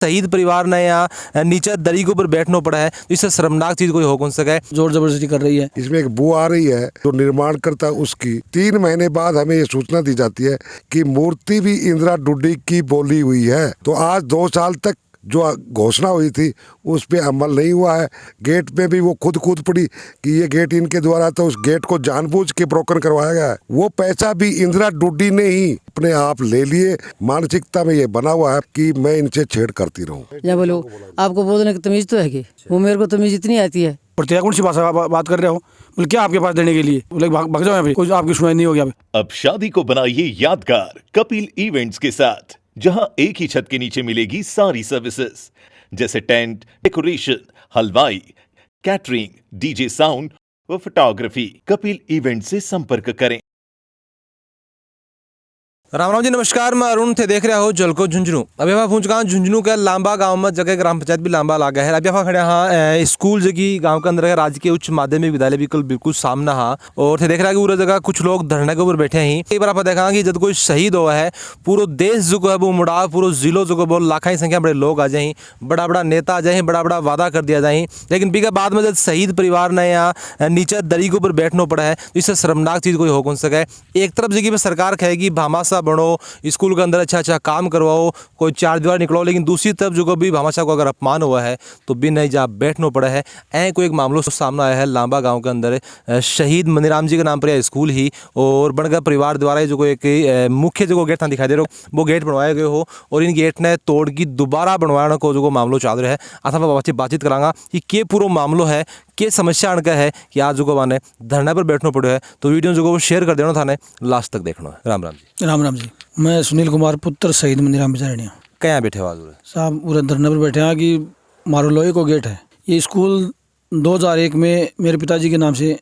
शहीद परिवार ने यहाँ नीचे दरी के ऊपर बैठना पड़ा है, तो इससे शर्मनाक चीज कोई हो कौन सका है। जोर जबरदस्ती कर रही है। इसमें एक बू आ रही है जो निर्माण करता है उसकी 3 महीने बाद हमें ये सूचना दी जाती है कि मूर्ति भी इंदिरा डुड्डी की बोली हुई है। तो आज 2 साल तक जो घोषणा हुई थी उस पे अमल नहीं हुआ है। गेट पे भी वो खुद पड़ी कि ये गेट इनके द्वारा, तो उस गेट को जानबूझ के ब्रोकन करवाया गया है। वो पैसा भी इंदिरा डुड्डी ने ही अपने आप ले लिए। मानसिकता में ये बना हुआ है कि मैं इनसे छेड़ करती रहूं। या बोलो आपको बोलने की तमीज तो है कि वो मेरे को तमीज इतनी आती है। प्रत्याग कौन सी भाषा बात कर रहे हो? बोले क्या आपके पास देने के लिए? बोले भाग जाओ यहाँ पे, कुछ आपकी सुनाई नहीं होगी। अब शादी को बनाइए यादगार कपिल इवेंट्स के साथ, जहां एक ही छत के नीचे मिलेगी सारी सर्विसेज जैसे टेंट, डेकोरेशन, हलवाई, कैटरिंग, डीजे साउंड व फोटोग्राफी। कपिल इवेंट से संपर्क करें। राम राम जी, नमस्कार। मैं अरुण थे, देख रहे हो जलको झुंझुनू। अभी आप पहुंच गए झुंझुनू के लांबा गांव में, जगह ग्राम पंचायत भी लांबा लागा है। अभी आप खड़े हाँ स्कूल जगह गांव के अंदर है, राजकीय उच्च माध्यमिक विद्यालय बिल्कुल सामना हाँ। और थे देख रहा है कि पूरा जगह कुछ लोग धरने के ऊपर बैठे हैं। एक बार आप देखा कि जब कोई शहीद हुआ है पूरा देश जो है वो मुड़ा, पूरा जिलों जो बोल लाखों की संख्या बड़े लोग आ जाए, बड़ा बड़ा नेता आ जाए, बड़ा बड़ा वादा कर दिया जाए। लेकिन बीके बाद में जब शहीद परिवार ने यहाँ नीचे दरी के ऊपर बैठना पड़ा है, तो इससे शर्मनाक चीज़ कोई हो कौन सका है। एक तरफ जगह में सरकार कहेगी भामाशाह बनो, स्कूल के अंदर अच्छा काम करवाओ, कोई 4 दीवार निकलो, लेकिन दूसरी तरफ जो भी भामाशाह को अगर अपमान हुआ है तो भी नहीं जा बैठना पड़ा है। ऐ कोई एक मामला सामने आया है लांबा गांव के अंदर। शहीद मनीराम जी के नाम पर यह स्कूल ही और बनकर परिवार द्वारा जो एक मुख्य जो गेट था दिखाई दे रहा हो, वो गेट बनवाए गए हो और इन गेट ने तोड़ की दोबारा बनवाने को जो मामला चल रहा है। अथा बातचीत करांगा कि के पूरा मामलो है, के समस्या अनका है कि आज जो माने धरने पर बैठना पड़ो है। तो वीडियो जो शेयर कर देना थाने लास्ट तक देखना है। राम राम जी। राम राम जी। मैं सुनील कुमार पुत्र शहीद मनीराम बिचारणिया क्या बैठे हुआ साहब पूरे धरने पर बैठे हैं कि मारो लोहे को गेट है। ये स्कूल 2001 में मेरे पिताजी के नाम से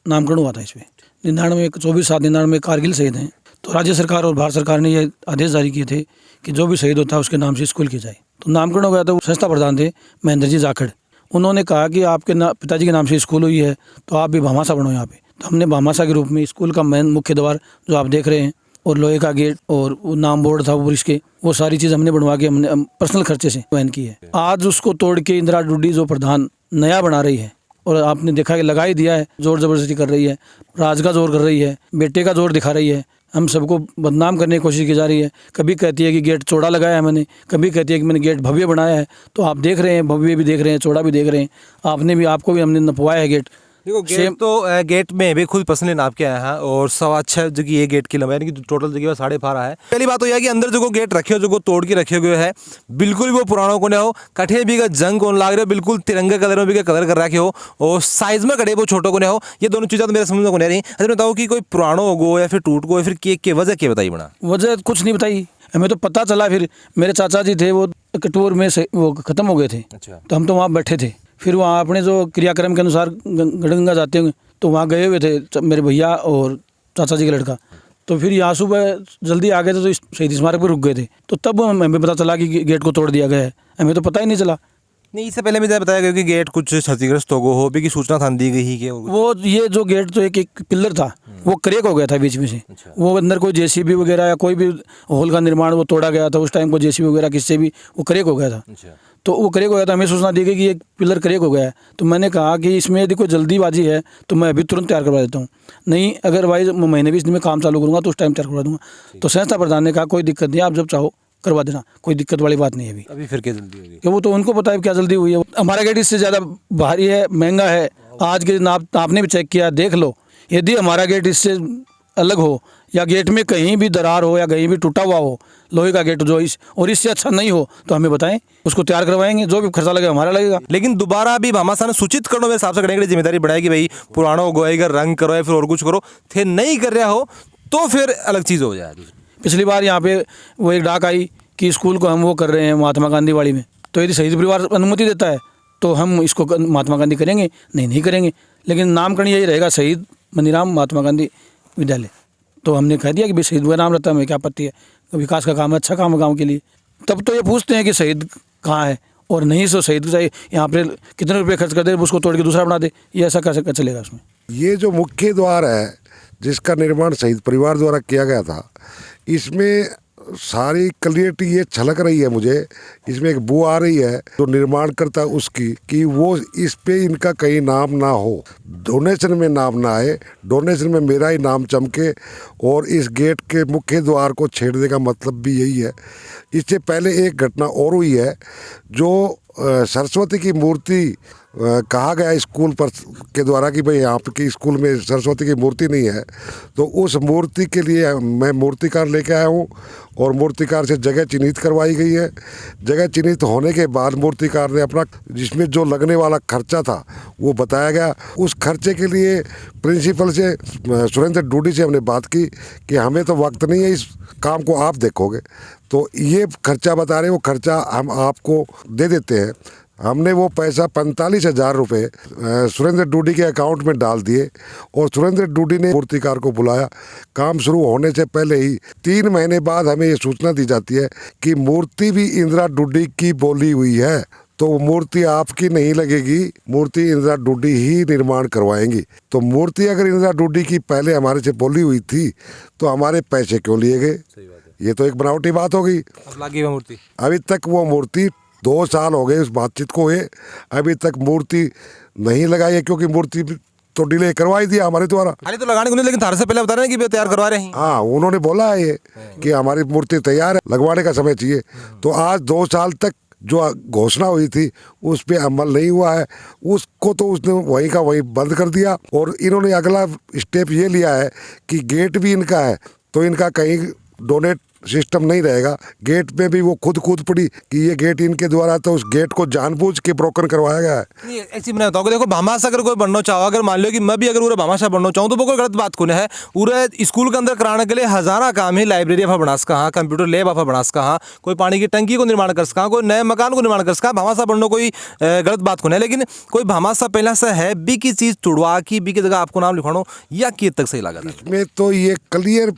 नामकरण हुआ था। इसमें 24/7/99 कारगिल शहीद हैं, तो राज्य सरकार और भारत सरकार ने ये आदेश जारी किए थे कि जो भी शहीद होता है उसके नाम से स्कूल किया जाए। तो नामकरण हो गया था। संस्था प्रधान थे महेंद्र जी जाखड़। उन्होंने कहा कि आपके पिताजी के नाम से स्कूल हुई है तो आप भी भामाशाह बनो यहाँ पे। तो हमने भामाशाह के रूप में स्कूल का मेन मुख्य द्वार जो आप देख रहे हैं और लोहे का गेट और वो नाम बोर्ड था ऊपर इसके, वो सारी चीज़ हमने बनवा के हमने पर्सनल खर्चे से वहन की है। आज उसको तोड़ के इंदिरा डुड्डी जो प्रधान नया बना रही है और आपने देखा कि लगा ही दिया है, जोर जबरदस्ती कर रही है, राज का जोर कर रही है, बेटे का जोर दिखा रही है। हम सबको बदनाम करने की कोशिश की जा रही है। कभी कहती है कि गेट चौड़ा लगाया है मैंने, कभी कहती है कि मैंने गेट भव्य बनाया है। तो आप देख रहे हैं, भव्य भी देख रहे हैं, चौड़ा भी देख रहे हैं। आपको भी हमने नपवाया है गेट। देखो गेट तो गेट में भी खुद पर्सनली नाप के आया है और 6.25 जो कि ये गेट की लंबाई यानी कि टोटल जगह 12.5 है। पहली बात तो यह कि अंदर जो गेट रखे हो जो तोड़ के रखे हुए है बिल्कुल भी वो पुराना को नहीं हो, कठे भी का जंग कौन लाग रहे हो, बिल्कुल तिरंगे कलर में भी का कलर कर रखे हो और साइज में कटे वो छोटो को नहीं हो। ये दोनों चीज़ें तो मेरे समझ में को नहीं रही। अच्छा बताओ कि कोई पुराना होगो या फिर टूट गो या फिर के वजह क्या बताई बना? वजह कुछ नहीं बताई हमें, तो पता चला फिर मेरे चाचा जी थे वो कटोर में से वो खत्म हो गए थे। अच्छा। तो हम तो वहाँ बैठे थे, फिर वहाँ अपने जो क्रियाक्रम के अनुसार गढ़गंगा जाते होंगे तो वहाँ गए हुए थे मेरे भैया और चाचा जी का लड़का। तो फिर यहाँ सुबह जल्दी आ गए थे तो शहीद स्मारक पर रुक गए थे। तो तब हमें पता चला कि गेट को तोड़ दिया गया है। हमें तो पता ही नहीं चला। नहीं, इससे पहले मुझे बताया गया कि गेट कुछ क्षतिग्रस्त हो गो हो भी की सूचना था दी गई कि वो ये जो गेट तो एक पिलर था वो क्रैक हो गया था बीच में से। अच्छा। वो अंदर कोई जेसीबी वगैरह या कोई भी होल का निर्माण वो तोड़ा गया था उस टाइम को, जेसीबी वगैरह किससे भी वो क्रैक हो गया था। अच्छा। तो वो क्रैक हो गया था, हमें सूचना दी गई कि एक पिलर क्रैक हो गया है। तो मैंने कहा कि इसमें यदि कोई जल्दीबाजी है तो मैं अभी तुरंत तैयार करवा देता हूँ, नहीं अगरवाइज महीने 20 दिन में काम चालू करूँगा तो उस टाइम तैयार करवा दूँगा। तो संस्था प्रधान ने कहा कोई दिक्कत नहीं, आप जब चाहो करवा देना, कोई दिक्कत वाली बात नहीं है। अभी फिर क्या जल्दी होगी? वो तो उनको पता है क्या जल्दी हुई है। हमारा गेट इससे ज़्यादा भारी है, महंगा है। आज के दिन आपने भी चेक किया, देख लो। यदि हमारा गेट इससे अलग हो या गेट में कहीं भी दरार हो या कहीं भी टूटा हुआ हो लोहे का गेट जो और इससे अच्छा नहीं हो तो हमें बताएं, उसको तैयार करवाएंगे, जो भी खर्चा लगेगा हमारा लगेगा। लेकिन दोबारा भी भामाशाह ने सूचित करो मेरे हिसाब से करने के लिए जिम्मेदारी बढ़ाएगी, भाई पुराना हो गोएगा रंग करो या फिर और कुछ करो, थे नहीं कर रहा हो तो फिर अलग चीज़ हो जाए। पिछली बार यहाँ पे वो एक डाक आई कि स्कूल को हम वो कर रहे हैं महात्मा गांधी वाड़ी में, तो यदि शहीद परिवार अनुमति देता है तो हम इसको महात्मा गांधी करेंगे, नहीं करेंगे। लेकिन नामकरण यही रहेगा शहीद मनीराम महात्मा गांधी विद्यालय। तो हमने कह दिया कि भाई शहीद का नाम रहता है, हमें क्या आपत्ति है, विकास का काम है, अच्छा काम है गाँव के लिए। तब तो ये पूछते हैं कि शहीद कहाँ है और नहीं सो शहीद चाहिए यहाँ पे कितने रुपये खर्च कर दे उसको तोड़ के दूसरा बना दे, ये ऐसा कैसे चलेगा? उसमें ये जो मुख्य द्वार है जिसका निर्माण शहीद परिवार द्वारा किया गया था, इसमें सारी क्लियरिटी ये छलक रही है मुझे, इसमें एक बू आ रही है जो निर्माण करता उसकी, कि वो इस पे इनका कहीं नाम ना हो, डोनेशन में नाम ना आए, डोनेशन में मेरा ही नाम चमके, और इस गेट के मुख्य द्वार को छेड़ने का मतलब भी यही है। इससे पहले एक घटना और हुई है, जो सरस्वती की मूर्ति कहा गया स्कूल पर के द्वारा कि भाई यहाँ के स्कूल में सरस्वती की मूर्ति नहीं है, तो उस मूर्ति के लिए मैं मूर्तिकार लेके आया हूँ और मूर्तिकार से जगह चिन्हित करवाई गई है। जगह चिन्हित होने के बाद मूर्तिकार ने अपना जिसमें जो लगने वाला खर्चा था वो बताया गया। उस खर्चे के लिए प्रिंसिपल से सुरेंद्र डूडी से हमने बात की कि हमें तो वक्त नहीं है, इस काम को आप देखोगे, तो ये खर्चा बता रहे, वो खर्चा हम आपको दे देते हैं। हमने वो पैसा 45,000 रुपये सुरेंद्र डूडी के अकाउंट में डाल दिए और सुरेंद्र डूडी ने मूर्तिकार को बुलाया। काम शुरू होने से पहले ही 3 महीने बाद हमें ये सूचना दी जाती है कि मूर्ति भी इंदिरा डूडी की बोली हुई है, तो मूर्ति आपकी नहीं लगेगी, मूर्ति इंदिरा डूडी ही निर्माण करवाएंगी। तो मूर्ति अगर इंदिरा डूडी की पहले हमारे से बोली हुई थी तो हमारे पैसे क्यों लिए गए? ये तो एक बनावटी बात हो गई। अब लागी वो मूर्ति, अभी तक वो मूर्ति 2 साल हो गए उस बातचीत को हुए, अभी तक मूर्ति नहीं लगाई है, क्योंकि मूर्ति तो डिले करवाई दिया हमारे द्वारा। खाली तो लगाने को नहीं, लेकिन थारे से पहले बता रहे हैं कि वे तैयार करवा रहे हैं। हाँ, उन्होंने बोला है ये कि हमारी मूर्ति तैयार है, लगवाने का समय चाहिए। तो आज 2 साल तक जो घोषणा हुई थी उस पे अमल नहीं हुआ है, उसको तो उसने वहीं का वहीं बंद कर दिया। और इन्होंने अगला स्टेप ये लिया है कि गेट भी इनका है, तो इनका कहीं डोनेट सिस्टम नहीं रहेगा। गेट पे भी वो खुद पड़ी कि ये गेट इनके द्वारा, तो उस गेट को जानबूझ के ब्रोकन करवाया गया है। नहीं, ऐसी मैं बताऊँ, देखो भामाशाह अगर कोई बनना चाहो, अगर मान लो कि मैं भी अगर पूरा भामाशाह बनना चाहूँ तो वो कोई गलत बात को नहीं है। पूरे स्कूल के अंदर कराने के लिए हजारा काम है, लाइब्रेरी आप बनास कहाँ, कंप्यूटर लैब आप बनास कहाँ, कोई पानी की टंकी को निर्माण कर सका, कोई नए मकान को निर्माण कर सका, भामाशाह बनना कोई गलत बात को नहीं है। लेकिन कोई भामाशाह पहला से है बी की चीज़ तुड़वा की बी की जगह आपको नाम लिखवानो, या किए तक सही लगा? इसमें तो ये क्लियर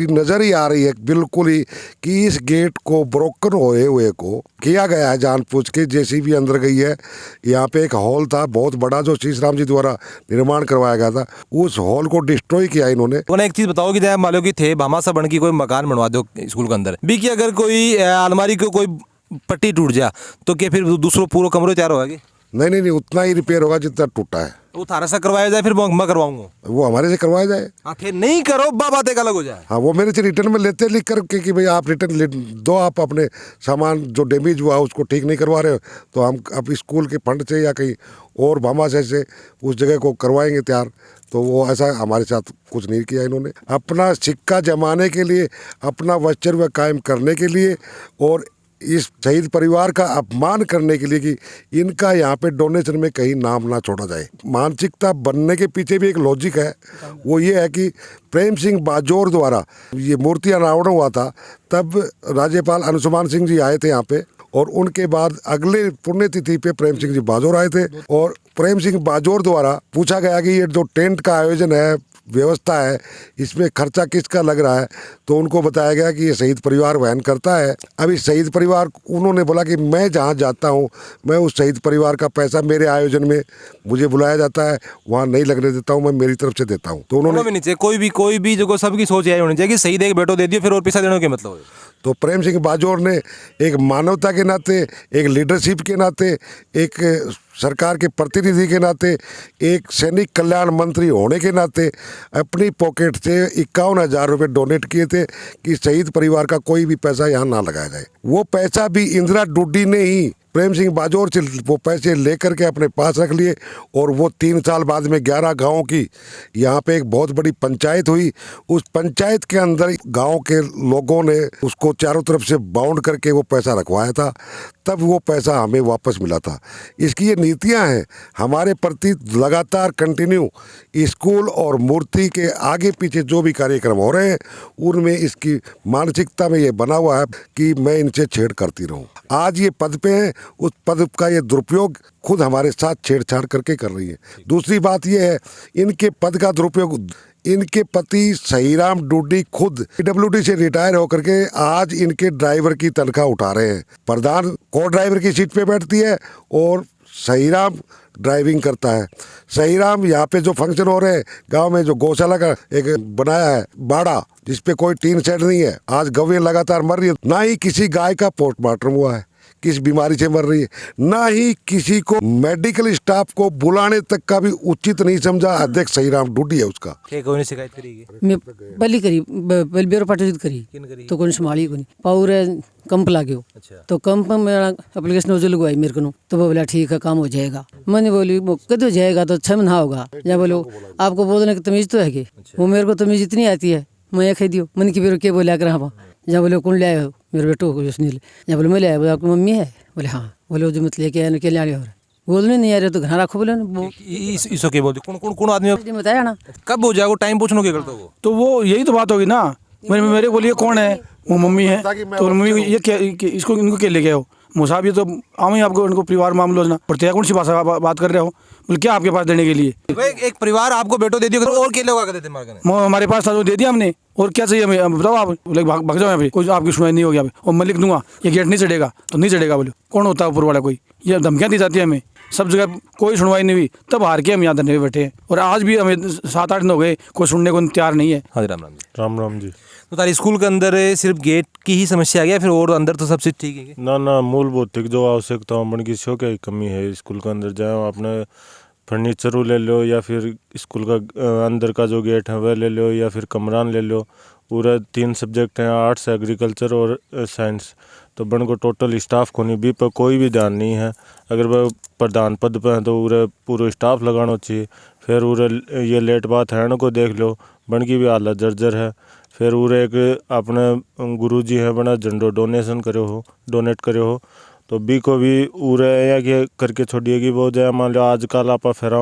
नजर ही आ रही है बिल्कुल ही कि इस गेट को ब्रोकन होए हुए को किया गया है जानबूझ के। जेसीबी अंदर गई है। यहाँ पे एक हॉल था बहुत बड़ा जो शीशराम जी द्वारा निर्माण करवाया गया था, उस हॉल को डिस्ट्रॉय किया इन्होंने। तो एक चीज बताओ कि जब मान लो कि थे भामाशाह बन की कोई मकान बनवा दो स्कूल के अंदर भी, कि अगर कोई अलमारी को कोई पट्टी टूट जाए तो क्या फिर दूसरों पूरा कमरे तैयार होगा? नहीं, उतना ही रिपेयर होगा जितना टूटा है। वो थारा से करवाया जाए, फिर मैं करवाऊंगा, वो हमारे से करवाया जाए। हाँ, फिर नहीं करो बात एक अलग हो जाए। हाँ, वो मेरे से रिटर्न में लेते लिख करके कि भाई आप रिटर्न दो, आप अपने सामान जो डैमेज हुआ उसको ठीक नहीं करवा रहे हो तो हम अब स्कूल के फंड से या कहीं और भामाशाह से उस जगह को करवाएंगे तैयार। तो वो ऐसा हमारे साथ कुछ नहीं किया इन्होंने। अपना सिक्का जमाने के लिए, अपना वर्चस्व कायम करने के लिए और इस शहीद परिवार का अपमान करने के लिए कि इनका यहाँ पे डोनेशन में कहीं नाम ना छोड़ा जाए। मानसिकता बनने के पीछे भी एक लॉजिक है, वो ये है कि प्रेम सिंह बाजौर द्वारा ये मूर्ति अनावरण हुआ था, तब राज्यपाल अनुसुमान सिंह जी आए थे यहाँ पे, और उनके बाद अगले पुण्यतिथि पे प्रेम सिंह जी बाजौर आए थे। और प्रेम सिंह बाजौर द्वारा पूछा गया कि ये जो टेंट का आयोजन है, व्यवस्था है, इसमें खर्चा किसका लग रहा है, तो उनको बताया गया कि ये शहीद परिवार वहन करता है। अभी शहीद परिवार, उन्होंने बोला कि मैं जहाँ जाता हूँ मैं उस शहीद परिवार का पैसा मेरे आयोजन में मुझे बुलाया जाता है, वहाँ नहीं लगने देता हूँ, मैं मेरी तरफ से देता हूँ। तो उन्होंने नीचे कोई भी जो सबकी सोच यही होनी चाहिए कि शहीद एक बेटो दे दियो फिर और पैसा देने के मतलब है। तो प्रेम सिंह बाजौर ने एक मानवता के नाते, एक लीडरशिप के नाते, एक सरकार के प्रतिनिधि के नाते, एक सैनिक कल्याण मंत्री होने के नाते अपनी पॉकेट से 51,000 रुपये डोनेट किए थे कि शहीद परिवार का कोई भी पैसा यहाँ ना लगाया जाए। वो पैसा भी इंदिरा डूडी ने ही प्रेम सिंह बाजौर से वो पैसे लेकर के अपने पास रख लिए। और वो 3 साल बाद में 11 गाँव की यहाँ पे एक बहुत बड़ी पंचायत हुई। उस पंचायत के अंदर गाँव के लोगों ने उसको चारों तरफ से बाउंड करके वो पैसा रखवाया था, तब वो पैसा हमें वापस मिला था। इसकी ये नीतियाँ हैं हमारे प्रति लगातार कंटिन्यू। स्कूल और मूर्ति के आगे पीछे जो भी कार्यक्रम हो रहे हैं उनमें इसकी मानसिकता में ये बना हुआ है कि मैं इनसे छेड़ करती रहूं। आज ये पद पे हैं, उस पद का ये दुरुपयोग खुद हमारे साथ छेड़छाड़ करके कर रही है। दूसरी बात ये है, इनके पद का दुरुपयोग इनके पति सहीराम डूडी खुद PWD से रिटायर होकर के आज इनके ड्राइवर की तनख्वाह उठा रहे हैं। प्रधान को ड्राइवर की सीट पे बैठती है और सही राम ड्राइविंग करता है। सही राम यहाँ पे जो फंक्शन हो रहे हैं गांव में, जो गौशाला का एक बनाया है बाड़ा, जिसपे कोई टीन शेड नहीं है, आज गौएं लगातार मर रही है। ना ही किसी गाय का पोस्टमार्टम हुआ है, किस बीमारी से मर रही है, ना ही किसी को मेडिकल स्टाफ को बुलाने तक का भी उचित नहीं समझा। अध्यक्ष सही राम डूडी है उसका। कोई शिकायत करेगी मैं पहली करी बेरो पार्टी करी तो कोई संभाली को नहीं पावर कंप लागो। तो कंप में एप्लीकेशन जो लगवाई मेरे को, तो वो बोला ठीक है काम हो जाएगा। मैंने बोली कद हो जाएगा तो 6 महीना होगा। या बोलो आपको बोलने की तमीज तो है कि वो मेरे को तमीज इतनी आती है, मैं कह दियो मन की बेरो क्या बोला कर। हाँ जहाँ बोले कौन ले आए हो मेरे बेटो को सुनील। जहाँ बोले मैं ले आया, बोले आपकी मम्मी है, बोले हाँ। बोले जो मत लेके आए क्या ले आ रहे, बोलने नहीं आ रहे तो घर रखो। बोले इसो के बोलते कौन कौन कौन आदमी बताया ना कब हो जाएगा टाइम पूछनो के करते हो। तो वो यही तो बात होगी ना। मेरे बोलिए कौन है, वो मम्मी है। तो मम्मी ये क्या इसको इनको क्या लेके आओ मुसाहब, ये तो आम ही आपको इनको परिवार मामलो ना पड़ते। कौन सी भाषा बात कर रहे हो, बोले क्या आपके पास देने के लिए। एक परिवार आपको बेटो दे दिया और क्या लोग देते हमारे पास था जो दे दिया हमने, और क्या चाहिए हमें बताओ। आप बोले भाग जाओ यहाँ पे, कोई आपकी सुनाई नहीं होगी। और मैं लिख दूंगा ये गेट नहीं चढ़ेगा तो नहीं चढ़ेगा। बोले कौन होता है ऊपर वाला, कोई ये धमकियाँ दी जाती है हमें। सब जगह कोई सुनवाई नहीं हुई, तब हार के हम यहाँ धरने पे बैठे हैं। और आज भी हमें 7-8 दिन हो गए, कोई सुनने को तैयार नहीं है। हाँ जी राम राम जी। राम राम जी। तो तारी स्कूल के अंदर सिर्फ गेट की ही समस्या आ गया, फिर और अंदर तो सब चीज ठीक है। ना मूलभूत जो आवश्यकताओं बन की शो क्या कमी है स्कूल के अंदर, चाहे आपने फर्नीचर ले लो या फिर स्कूल का अंदर का जो गेट है वह ले लो या फिर कमरान ले लो। पूरा 3 सब्जेक्ट हैं, आर्ट्स, एग्रीकल्चर और साइंस। तो बन को टोटल स्टाफ को नहीं भी पर कोई भी ध्यान नहीं है। अगर वह प्रधान पद पर है तो पूरा स्टाफ लगाना चाहिए। फिर ये लेट बात है ना को देख लो, बन की भी हालत जर्जर है। फिर एक अपने गुरुजी है बना झंडो डोनेट करे हो तो बी को भी या कि करके छोड़िए कि वो जाए। मान लो आजकल आप फेरा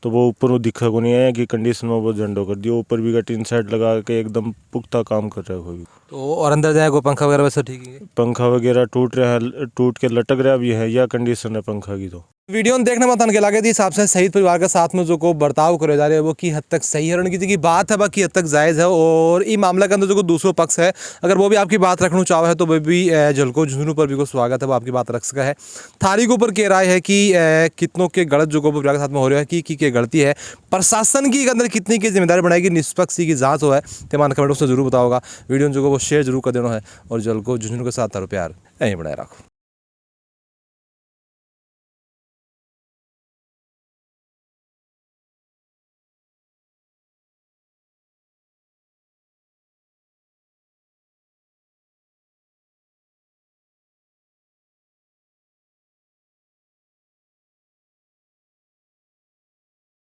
तो वो ऊपर दिखा को नहीं है कि कंडीशन में वो झंडो कर दिया, ऊपर भी का टीन सेट लगा के एकदम पुख्ता काम कर रहा है कोई। तो और अंदर जाए को पंखा वगैरह वैसा ठीक है। पंखा वगैरह टूट के लटक रहा भी है, या कंडीशन है पंखा की। तो वीडियो देखने में तन के लगे थी हिसाब से शहीद परिवार के साथ में जो को बर्ताव करे जा रहे हैं वो की हद तक सही है, उनकी की बात है बाकी हद तक जायज़ है। और ये मामला के अंदर जो दूसरा पक्ष है अगर वो भी आपकी बात रखना चाहे है तो वो भी झलको झुंझुनू पर भी को स्वागत है, वो आपकी बात रख सका है। थारी के ऊपर कह राय है कि कितनों के गलत जो को परिवार के साथ में हो रहा है कि क्या गलती है, प्रशासन की अंदर कितनी की जिम्मेदारी बनाएगी, निष्पक्ष की जाँच हो है तो मान कमेंट उससे जरूर बताओगा। वीडियो जो को वो शेयर जरूर कर देना है और झलको झुंझुनू के साथ तारो प्यार यहीं बनाए रखो।